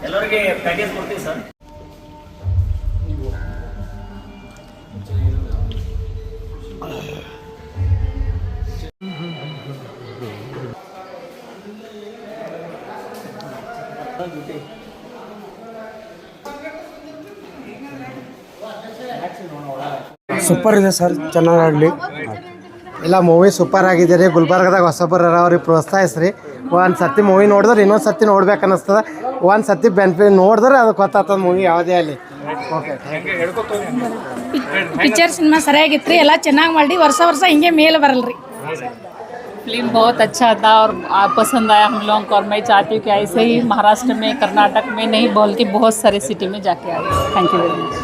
ಎಲ್ಲರಿಗೆ ಪ್ಯಾಕೇಜ್ ಕೊಡ್ತೀವಿ sir. Super ಇದೆ ಸರ್, ಚೆನ್ನಾಗಾಗಲಿ. ಎಲ್ಲ ಮೂವಿ ಸೂಪರ್ ಆಗಿದ್ದೀರಿ. ಗುಲ್ಬರ್ಗದಾಗ ಹೊಸಬರು ಅವ್ರಿಗೆ ಪ್ರೋತ್ಸಾಹಿಸ್ರಿ. ಒಂದು ಸತಿ ಮೂವಿ ನೋಡಿದ್ರೆ ಇನ್ನೊಂದು ಸತಿ ನೋಡ್ಬೇಕು ಅನ್ನಿಸ್ತದೆ. ಒಂದು ಸತಿ ಬೆನಿಫಿಟ್ ನೋಡಿದ್ರೆ ಅದಕ್ಕೆ ಗೊತ್ತಾಗ್ತದೆ ಮೂವಿ ಯಾವುದೇ ಆಗಲಿ. ಓಕೆ, ಪಿಕ್ಚರ್ ಸಿನಿಮಾ ಸರಿಯಾಗಿತ್ತು ರೀ, ಎಲ್ಲ ಚೆನ್ನಾಗಿ ಮಾಡಿ ವರ್ಷ ವರ್ಷ ಹಿಂಗೆ ಮೇಲೆ ಬರಲ್ರಿ. फिल्म बहुत अच्छा था और पसंद आया हम लोगों को, और मैं चाहती हूँ कि ऐसे ही महाराष्ट्र में, कर्नाटक में नहीं बल्कि बहुत सारे सिटी में जाके आए. Thank you very much.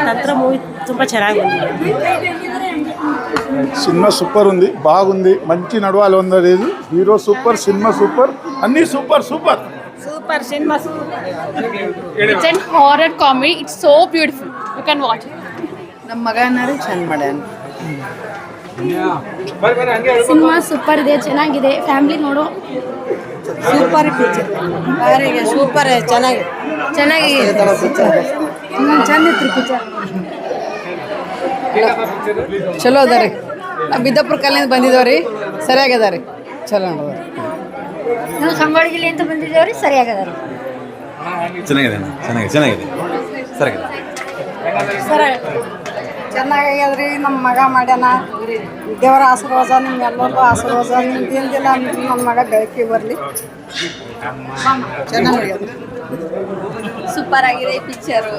ನಂತರ ಮೂವಿ ತುಂಬ ಚೆನ್ನಾಗಿ ಬಂದಿದೆ. సినిమా సూపర్ ఉంది, బాగుంది, మంచి నడవాలి ఉన్నది. హీరో సూపర్, సినిమా సూపర్, అన్నీ super super super cinema. It's an horror comedy. It's so beautiful. You can watch it. ನಮ್ಮ ಮಗನಾರು ಚಂದ ಮಾಡ್ಯಾನ. ಸಿನಿಮಾ ಸೂಪರ್ ಇದೆ, ಚೆನ್ನಾಗಿದೆ, ಫ್ಯಾಮಿಲಿ ನೋಡೋ ಸೂಪರ್ ಪಿಕ್ಚರ್, ಬಾರಿಗೆ ಸೂಪರ್, ಚೆನ್ನಾಗಿ ಚೆನ್ನಾಗಿದೆ ಪಿಕ್ಚರ್. ಚಂದ ಇತ್ತು ಪಿಕ್ಚರ್. ಚಲೋ ಅದ ರೀ. ನಾವು ಬಿದ್ದಾಪುರ ಕಾಲಿಂದ ಬಂದಿದ್ದೇವೆ ರೀ, ಸರಿಯಾಗ್ಯದ ರೀ, ಚಲೋ ನೋಡಿದ್ರಿ. ನಾವು ಸಂಗೊಳ್ಗಿಲಿ ಅಂತ ಬಂದಿದ್ದೇವ್ರಿ, ಸರಿಯಾಗದ ರೀ. ಚೆನ್ನಾಗಿದೆ ಚೆನ್ನಾಗಿದೆ ಸರಿಯಾಗಿದೆ ಸರಿ, ಚೆನ್ನಾಗ್ಯಾದ್ರಿ. ನಮ್ಮ ಮಗ ಮಾಡ್ಯಾನ. ದೇವರ ಆಶೀರ್ವಾದ, ನಿಮ್ಮೆಲ್ಲರಿಗೂ ಆಶೀರ್ವಾದ. ನಿಮ್ದೇನಿಲ್ಲ ನಮ್ಮ ಮಗ ಬೆಳಕಿಗೆ ಬರಲಿ. ಚೆನ್ನಾಗ್ಯಾದ, ಸೂಪರ್ ಆಗಿದೆ ಪಿಕ್ಚರು.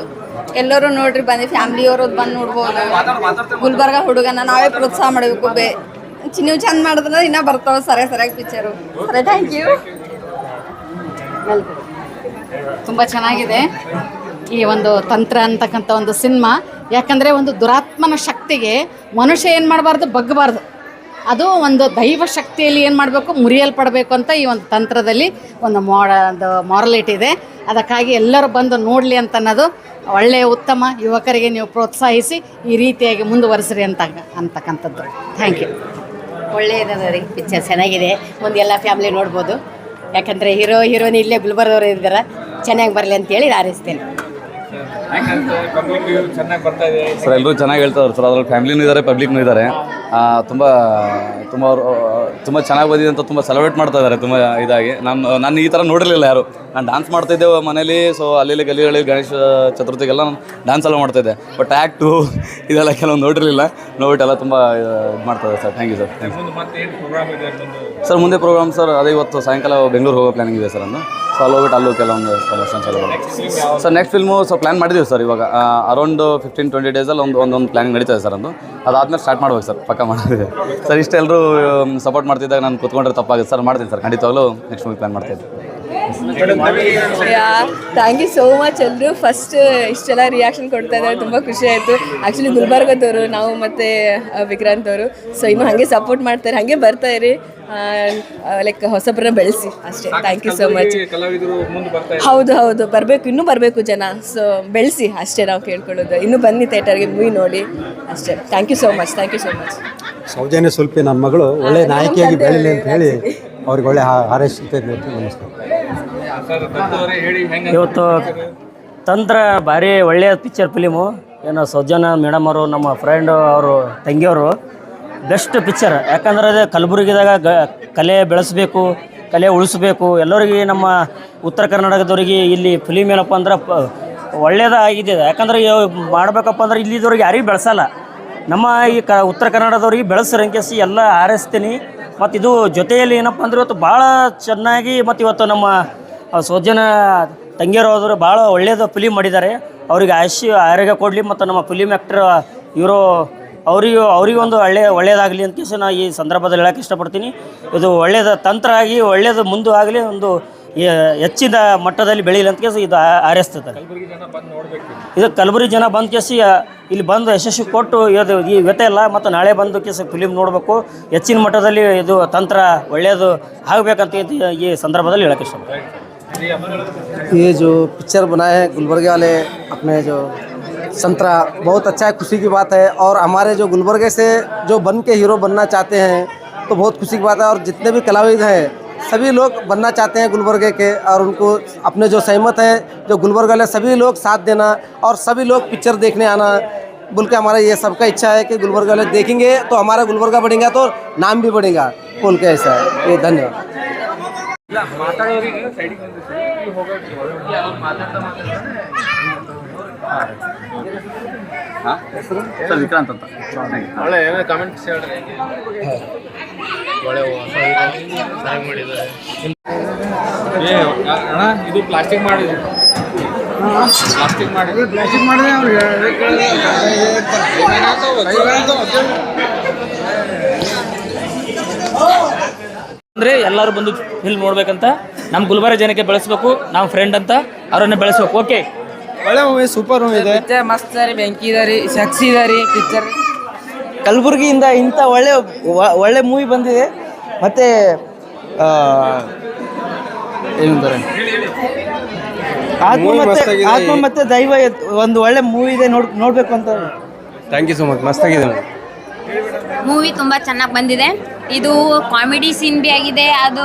ಎಲ್ಲರೂ ನೋಡ್ರಿ, ಬಂದು ಫ್ಯಾಮಿಲಿಯವರು ಬಂದು ನೋಡ್ಬೋದು. ಗುಲ್ಬರ್ಗ ಹುಡುಗನ ನಾವೇ ಪ್ರೋತ್ಸಾಹ ಮಾಡಬೇಕು. ನೀವು ಚಂದ ಮಾಡಿದ್ರೆ ಇನ್ನೂ ಬರ್ತಾವೆ ಸರಿಯಾಗಿ ಪಿಕ್ಚರು. ಸರಿ, ಥ್ಯಾಂಕ್ ಯು. ತುಂಬ ಚೆನ್ನಾಗಿದೆ ಈ ಒಂದು ತಂತ್ರ ಅಂತಕ್ಕಂಥ ಒಂದು ಸಿನಿಮಾ. ಯಾಕಂದರೆ ಒಂದು ದುರಾತ್ಮನ ಶಕ್ತಿಗೆ ಮನುಷ್ಯ ಏನು ಮಾಡಬಾರ್ದು, ಬಗ್ಗಬಾರ್ದು. ಅದು ಒಂದು ದೈವ ಶಕ್ತಿಯಲ್ಲಿ ಏನು ಮಾಡಬೇಕು, ಮುರಿಯಲ್ಪಡಬೇಕು ಅಂತ ಈ ಒಂದು ತಂತ್ರದಲ್ಲಿ ಒಂದು ಮಾರಲಿಟಿ ಇದೆ. ಅದಕ್ಕಾಗಿ ಎಲ್ಲರೂ ಬಂದು ನೋಡಲಿ ಅಂತ ಅನ್ನೋದು ಒಳ್ಳೆಯ ಉತ್ತಮ. ಯುವಕರಿಗೆ ನೀವು ಪ್ರೋತ್ಸಾಹಿಸಿ ಈ ರೀತಿಯಾಗಿ ಮುಂದುವರಿಸ್ರಿ ಅಂತಕ್ಕಂಥದ್ದು. Thank you. ಒಳ್ಳೆಯದದ ರೀ ಪಿಕ್ಚರ್, ಚೆನ್ನಾಗಿದೆ. ಮುಂದೆಲ್ಲ ಫ್ಯಾಮಿಲಿ ನೋಡ್ಬೋದು. ಯಾಕಂದರೆ ಹೀರೋಯಿನ್ ಇಲ್ಲೇ ಗುಲ್ಬರ್ಗದವರು ಇದ್ದಾರೆ, ಚೆನ್ನಾಗಿ ಬರಲಿ ಅಂತೇಳಿ ಹಾರೈಸ್ತೇನೆ. ಸರ್ ಎಲ್ಲರೂ ಚೆನ್ನಾಗಿ ಹೇಳ್ತಾರೆ ಸರ್. ಅದ್ರಲ್ಲಿ ಫ್ಯಾಮಿಲಿನೂ ಇದ್ದಾರೆ, ಪಬ್ಲಿಕ್ನೂ ಇದ್ದಾರೆ. ತುಂಬ ತುಂಬ ಅವರು ತುಂಬ ಚೆನ್ನಾಗಿ ಬಂದಿದೆ ಅಂತ ತುಂಬ ಸೆಲೆಬ್ರೇಟ್ ಮಾಡ್ತಾ ಇದ್ದಾರೆ ತುಂಬ ಇದಾಗಿ. ನಾನು ಈ ಥರ ನೋಡಿರಲಿಲ್ಲ ಯಾರು. ನಾನು ಡ್ಯಾನ್ಸ್ ಮಾಡ್ತಾಯಿದ್ದೆ ಮನೇಲಿ. ಸೊ ಅಲ್ಲಿ ಗಲ್ಲಿಗಳಲ್ಲಿ ಗಣೇಶ ಚತುರ್ಥಿಗೆಲ್ಲ ನಾನು ಡ್ಯಾನ್ಸ್ ಎಲ್ಲ ಮಾಡ್ತಾಯಿದ್ದೆ. ಬಟ್ ಆ್ಯಕ್ಟು ಇದೆಲ್ಲ ಕೆಲವೊಂದು ನೋಡಿರಲಿಲ್ಲ. ನೋಡ್ಬಿಟ್ಟೆಲ್ಲ ತುಂಬ ಇದು ಮಾಡ್ತಾಯಿದ್ದೆ sir. Thank you sir. Thanks sir. ಮುಂದೆ ಪ್ರೋಗ್ರಾಮ್ ಸರ್ ಅದೇ ಇವತ್ತು ಸಾಯಂಕಾಲ ಬೆಂಗಳೂರು ಹೋಗೋ ಪ್ಲ್ಯಾನಿಂಗ್ ಇದೆ ಸರ್. ಸೊ ಅಲ್ಲಿ ಹೋಗ್ಬಿಟ್ಟು ಅಲ್ಲೂ ಕೆಲವೊಂದು ಪ್ರಮೋಷನ್ಸ್ ಎಲ್ಲ sir. Next film so plan ಮಾಡಿದ್ದೀವಿ ಸರ್. ಇವಾಗ ಅರೌಂಡ್ 15-20 ಡೇಸಲ್ಲಿ ಒಂದು ಪ್ಲ್ಯಾನಿಂಗ್ ನಡೀತಾ ಇದೆ ಸರ್. ಅದಾದ್ಮೇಲೆ ಸ್ಟಾರ್ಟ್ ಮಾಡ್ಬೇಕು ಸರ್, ಪಕ್ಕ ಮಾಡಿದೆ ಸರ್. ಇಷ್ಟು ಎಲ್ಲರೂ ಸಪೋರ್ಟ್ ಮಾಡ್ತಿದ್ದಾಗ ನಾನು ಕೂತ್ಕೊಂಡ್ರೆ ತಪ್ಪಾಗುತ್ತೆ ಸರ್. ಮಾಡ್ತೀನಿ ಸರ್, ಖಂಡಿತವಾಗ್ಲೂ ನೆಕ್ಸ್ಟ್ ಮೂವಿ ಪ್ಲ್ಯಾನ್ ಮಾಡ್ತಾಯಿದ್ದೆ. Thank you so much. ಎಲ್ಲರೂ ಫಸ್ಟ್ ಇಷ್ಟೆಲ್ಲ ರಿಯಾಕ್ಷನ್ ಕೊಡ್ತಾ ಇದ್ದಾರೆ, ತುಂಬ ಖುಷಿ ಆಯಿತು. ಆ್ಯಕ್ಚುಲಿ ಗುಲ್ಬರ್ಗದವರು ನಾವು ಮತ್ತು ವಿಕ್ರಾಂತ್ ಅವರು. ಸೊ ಇನ್ನೂ ಹಾಗೆ ಸಪೋರ್ಟ್ ಮಾಡ್ತಾರೆ, ಹಾಗೆ ಬರ್ತಾ ಇರಿ. ಲೈಕ್ ಹೊಸಬ್ರನ್ನ ಬೆಳೆಸಿ ಅಷ್ಟೇ. Thank you so much. ಹೌದು ಬರಬೇಕು, ಇನ್ನೂ ಬರಬೇಕು ಜನ. ಸೊ ಬೆಳೆಸಿ ಅಷ್ಟೇ ನಾವು ಕೇಳ್ಕೊಳ್ಳೋದು. ಇನ್ನೂ ಬನ್ನಿ ಥಿಯೇಟರ್ಗೆ ಮೂವಿ ನೋಡಿ ಅಷ್ಟೇ. Thank you so much. Soujanya ಸ್ವಲ್ಪ ನನ್ನ ಮಗಳು ಒಳ್ಳೆ ನಾಯಕಿಯಾಗಿ ಬೆಳೀಲಿ ಅಂತ ಹೇಳಿ ಅವ್ರಿಗೆ ಒಳ್ಳೆ ಹಾರೈಸುತ್ತೇನೆ. ನಮಸ್ಕಾರ. ಇವತ್ತು ತಂತ್ರ ಭಾರಿ ಒಳ್ಳೆಯ ಪಿಕ್ಚರ್ ಫಿಲಿಮು. ಏನೋ ಸೌಜನ್ಯ ಮೇಡಮ್ ಅವರು, ನಮ್ಮ ಫ್ರೆಂಡು ಅವರು ತಂಗಿಯವರು, ಬೆಸ್ಟ್ ಪಿಕ್ಚರ್. ಯಾಕಂದ್ರೆ ಅದೇ ಕಲಬುರಗಿದಾಗ ಕಲೆ ಬೆಳೆಸಬೇಕು, ಕಲೆ ಉಳಿಸ್ಬೇಕು. ಎಲ್ಲರಿಗೆ ನಮ್ಮ ಉತ್ತರ ಕರ್ನಾಟಕದವ್ರಿಗೆ ಇಲ್ಲಿ ಫಿಲಿಮ್ ಏನಪ್ಪ ಅಂದ್ರೆ ಒಳ್ಳೆಯದಾಗಿದೆ. ಯಾಕಂದ್ರೆ ಮಾಡಬೇಕಪ್ಪ ಅಂದ್ರೆ ಇಲ್ಲಿದವ್ರಿಗೆ ಯಾರಿಗೂ ಬೆಳೆಸಲ್ಲ. ನಮ್ಮ ಈ ಉತ್ತರ ಕನ್ನಡದವ್ರಿಗೆ ಬೆಳೆಸ್ರಂಕಿಸಿ ಎಲ್ಲ ಹಾರೈಸ್ತೀನಿ. ಮತ್ತು ಇದು ಜೊತೆಯಲ್ಲಿ ಏನಪ್ಪ ಅಂದ್ರೆ ಇವತ್ತು ಭಾಳ ಚೆನ್ನಾಗಿ ಮತ್ತು ಇವತ್ತು ನಮ್ಮ ಸೌಜನ್ಯ ತಂಗಿಯರು ಹೋದರು ಭಾಳ ಒಳ್ಳೆಯದು ಫಿಲಿಮ್ ಮಾಡಿದ್ದಾರೆ. ಅವ್ರಿಗೆ ಆರೋಗ್ಯ ಕೊಡಲಿ. ಮತ್ತು ನಮ್ಮ ಫಿಲಿಮ್ ಆ್ಯಕ್ಟರ್ ಇವರು ಅವರಿಗೊಂದು ಒಳ್ಳೆಯದಾಗಲಿ ಅಂತ ಕೇಸಿ ನಾನು ಈ ಸಂದರ್ಭದಲ್ಲಿ ಹೇಳೋಕ್ಕೆ ಇಷ್ಟಪಡ್ತೀನಿ. ಇದು ಒಳ್ಳೆಯದ ತಂತ್ರ ಆಗಿ ಒಳ್ಳೆಯದು ಮುಂದೆ ಆಗಲಿ, ಒಂದು ಹೆಚ್ಚಿನ ಮಟ್ಟದಲ್ಲಿ ಬೆಳೀಲಿ ಅಂತ ಕೇಸಿ ಇದು ಹಾರೈಸ್ತಾರೆ. ಇದು ಕಲಬುರಗಿ ಜನ ಬಂದ ಕೇಸಿ ಇಲ್ಲಿ ಬಂದು ಯಶಸ್ವಿ ಕೊಟ್ಟು ಈ ವ್ಯತೆ ಇಲ್ಲ. ಮತ್ತು ನಾಳೆ ಬಂದು ಕೇಸಿ ಫಿಲಿಮ್ ನೋಡಬೇಕು, ಹೆಚ್ಚಿನ ಮಟ್ಟದಲ್ಲಿ ಇದು ತಂತ್ರ ಒಳ್ಳೆಯದು ಆಗಬೇಕಂತ ಈ ಸಂದರ್ಭದಲ್ಲಿ ಹೇಳೋಕ್ಕೆ ಇಷ್ಟಪಡ್ತೀನಿ. ये जो पिक्चर बनाए हैं गुलबर्गे वाले अपने जो संतरा, बहुत अच्छा है, खुशी की बात है. और हमारे जो गुलबर्गे से जो बन के हीरो बनना चाहते हैं तो बहुत खुशी की बात है. और जितने भी कलाविद हैं सभी लोग बनना चाहते हैं गुलबर्गे के, और उनको अपने जो सहमत है जो गुलबर्ग वाले सभी लोग साथ देना और सभी लोग पिक्चर देखने आना बोल के हमारा ये सबका इच्छा है कि गुलबर्ग वाले देखेंगे तो हमारा गुलबर्गा बढ़ेगा तो नाम भी बढ़ेगा बोल के ऐसा है। ये धन्यवाद। ಸರ್ ವಿಕ್ರಾಂತ್ ಅಂತ ಒಳ್ಳೆ ಏನೋ ಕಮೆಂಟ್ಸ್ ಹೇಳ್ರಿ ಒಳ್ಳೆ ಚೆನ್ನಾಗಿ ಮಾಡಿದ್ದಾರೆ ಅಣ್ಣ ಇದು ಪ್ಲಾಸ್ಟಿಕ್ ಮಾಡಿದ್ರು ಅಂದರೆ ಎಲ್ಲರೂ ಬಂದು ಫಿಲ್ಮ್ ನೋಡ್ಬೇಕಂತ ನಮ್ಮ ಗುಲ್ಬರ್ಗ ಜನಕ್ಕೆ ಬೆಳೆಸ್ಬೇಕು, ನಮ್ಮ ಫ್ರೆಂಡ್ ಅಂತ ಅವರನ್ನು ಬೆಳೆಸ್ಬೇಕು. ಓಕೆ, ಒಳ್ಳೆ ಮೂವಿ, ಸೂಪರ್ ಮೂವಿ ಇದೆ, ಪಿಕ್ಚರ್ ಮಸ್ತ್ ಇದೆ, ಬೆಂಕಿ ಇದೆ ರೀ, ಸಕ್ಸಿ ಇದೆ ರೀ ಪಿಕ್ಚರ್. ಕಲಬುರಗಿಯಿಂದ ಇಂಥ ಒಳ್ಳೆ ಮೂವಿ ಬಂದಿದೆ. ಮತ್ತು ಏನಂತಾರೆ ಆತ್ಮ ಮತ್ತು ದೈವ ಒಂದು ಒಳ್ಳೆ ಮೂವಿ ಇದೆ, ನೋಡಬೇಕು ಅಂತ. ಥ್ಯಾಂಕ್ ಯು ಸೊ ಮಚ್, ಮಸ್ತಾಗಿದೆ ಮೂವಿ ತುಂಬ ಚೆನ್ನಾಗಿ ಬಂದಿದೆ. ಇದು ಕಾಮಿಡಿ ಸೀನ್ ಬಿ ಆಗಿದೆ, ಅದು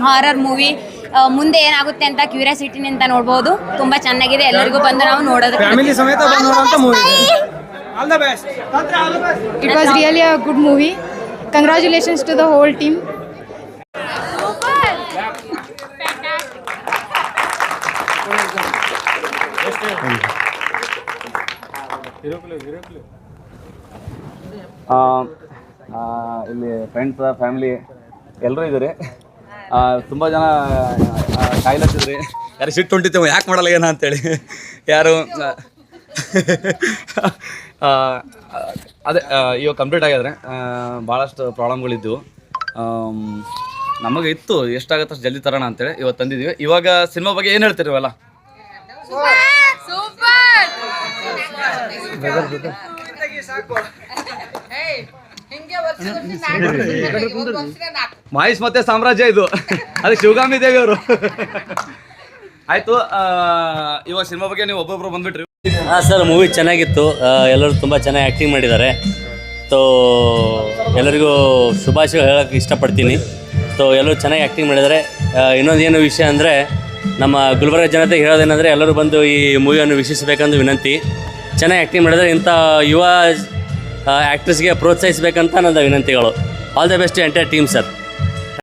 ಹಾರರ್ ಮೂವಿ. ಮುಂದೆ ಏನಾಗುತ್ತೆ ಅಂತ ಕ್ಯೂರಿಯಾಸಿಟಿನಿಂದ ನೋಡ್ಬೋದು. ತುಂಬ ಚೆನ್ನಾಗಿದೆ, ಎಲ್ಲರಿಗೂ ಬಂದು ನಾವು ನೋಡೋದು. ಫ್ಯಾಮಿಲಿ ಸಮೇತ ಬಂದು ನೋಡುವಂಥ movie. All the best. It was really a good movie. Congratulations to the whole team. ಇಲ್ಲಿ ಫ್ರೆಂಡ್ಸ್ ಫ್ಯಾಮಿಲಿ ಎಲ್ಲರೂ ಇದ್ದಾರೆ. ತುಂಬ ಜನ ಕಾಯ್ಲತ್ತಿದ್ರಿ, ಯಾರು ಸಿಟ್ಟು ಹೊಂಟಿದ್ದೇವೆ ಯಾಕೆ ಮಾಡಲ್ಲ ಏನೋ ಅಂತೇಳಿ. ಯಾರು ಅದೇ ಇವಾಗ ಕಂಪ್ಲೀಟ್ ಆಗಿದ್ರೆ ಭಾಳಷ್ಟು ಪ್ರಾಬ್ಲಮ್ಗಳಿದ್ದವು. ನಮಗೆ ಇತ್ತು ಎಷ್ಟಾಗತ್ತೆ ಅಷ್ಟು ಜಲ್ದಿ ತರೋಣ ಅಂತೇಳಿ ಇವತ್ತು ತಂದಿದ್ದೀವಿ. ಇವಾಗ ಸಿನಿಮಾ ಬಗ್ಗೆ ಏನು ಹೇಳ್ತೀರಿ ಇವೆಲ್ಲ? ಮಹೇಶ್ ಮತ್ತೆ ಸಾಮ್ರಾಜ್ಯ ಇದು, ಅದು ಶಿವಗಾಮಿ ದೇವಿ ಅವರು. ಆಯಿತು, ಇವಾಗ ಸಿನಿಮಾ ಬಗ್ಗೆ ನೀವು ಒಬ್ಬೊಬ್ರು ಬಂದ್ಬಿಟ್ರಿ. ಹಾಂ ಸರ್, ಮೂವಿ ಚೆನ್ನಾಗಿತ್ತು. ಎಲ್ಲರೂ ತುಂಬ ಚೆನ್ನಾಗಿ ಆ್ಯಕ್ಟಿಂಗ್ ಮಾಡಿದ್ದಾರೆ. ಸೊ ಎಲ್ಲರಿಗೂ ಶುಭಾಶಯ ಹೇಳೋಕ್ಕೆ ಇಷ್ಟಪಡ್ತೀನಿ. ಸೊ ಎಲ್ಲರೂ ಚೆನ್ನಾಗಿ ಆ್ಯಕ್ಟಿಂಗ್ ಮಾಡಿದ್ದಾರೆ. ಇನ್ನೊಂದೇನು ವಿಷಯ ಅಂದರೆ, ನಮ್ಮ ಗುಲ್ಬರ್ಗ ಜನತೆ ಹೇಳೋದೇನೆಂದರೆ ಎಲ್ಲರೂ ಬಂದು ಈ ಮೂವಿಯನ್ನು ವೀಕ್ಷಿಸಬೇಕೆಂದು ವಿನಂತಿ. ಚೆನ್ನಾಗಿ ಆ್ಯಕ್ಟಿಂಗ್ ಮಾಡಿದರೆ ಇಂಥ ಯುವ ಆ್ಯಕ್ಟ್ರೆಸ್ಗೆ ಪ್ರೋತ್ಸಾಹಿಸಬೇಕಂತ ನನ್ನ ವಿನಂತಿಗಳು. All the best entire team sir.